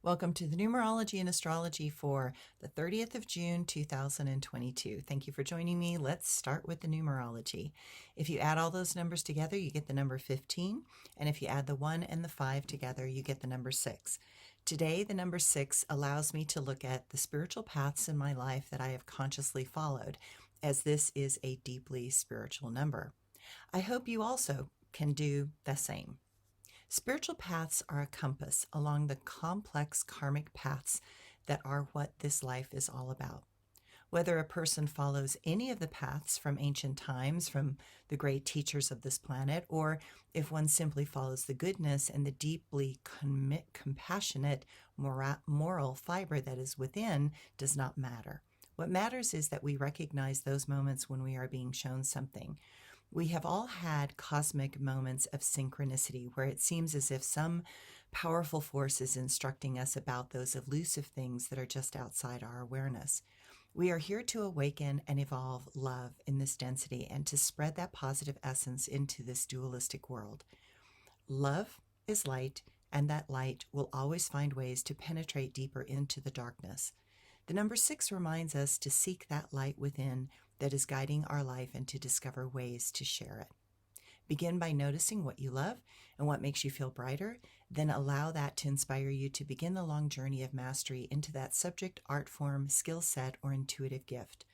Welcome to the Numerology and Astrology for the 30th of June, 2022. Thank you for joining me. Let's start with the numerology. If you add all those numbers together, you get the number 15. And if you add the 1 and the 5 together, you get the number 6. Today, the number 6 allows me to look at the spiritual paths in my life that I have consciously followed, as this is a deeply spiritual number. I hope you also can do the same. Spiritual paths are a compass along the complex karmic paths that are what this life is all about. Whether a person follows any of the paths from ancient times, from the great teachers of this planet, or if one simply follows the goodness and the deeply compassionate moral fiber that is within, does not matter. What matters is that we recognize those moments when we are being shown something. We have all had cosmic moments of synchronicity where it seems as if some powerful force is instructing us about those elusive things that are just outside our awareness. We are here to awaken and evolve love in this density and to spread that positive essence into this dualistic world. Love is light, and that light will always find ways to penetrate deeper into the darkness. The number 6 reminds us to seek that light within that is guiding our life and to discover ways to share it. Begin by noticing what you love and what makes you feel brighter, then allow that to inspire you to begin the long journey of mastery into that subject, art form, skill set, or intuitive gift.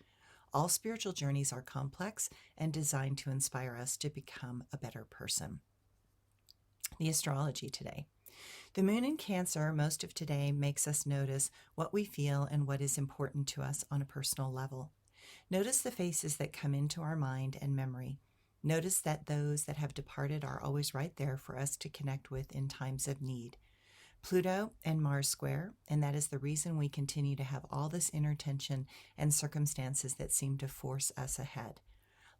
All spiritual journeys are complex and designed to inspire us to become a better person. The astrology today. The moon in Cancer most of today makes us notice what we feel and what is important to us on a personal level. Notice the faces that come into our mind and memory. Notice that those that have departed are always right there for us to connect with in times of need. Pluto and Mars square, and that is the reason we continue to have all this inner tension and circumstances that seem to force us ahead.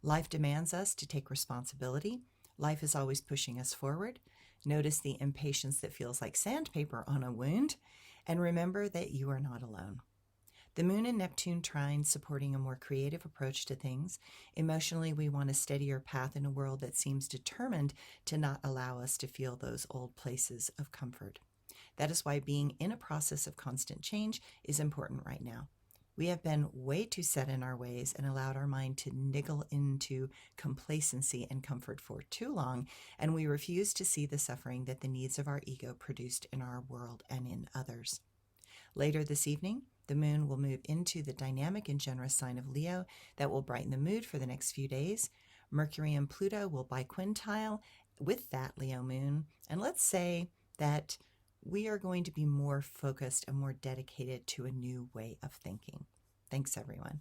Life demands us to take responsibility. Life is always pushing us forward. Notice the impatience that feels like sandpaper on a wound, and remember that you are not alone. The moon and Neptune trine supporting a more creative approach to things. Emotionally, we want a steadier path in a world that seems determined to not allow us to feel those old places of comfort. That is why being in a process of constant change is important right now. We have been way too set in our ways and allowed our mind to niggle into complacency and comfort for too long, and we refuse to see the suffering that the needs of our ego produced in our world and in others. Later this evening, the moon will move into the dynamic and generous sign of Leo that will brighten the mood for the next few days. Mercury and Pluto will biquintile with that Leo moon, and let's say that we are going to be more focused and more dedicated to a new way of thinking. Thanks, everyone.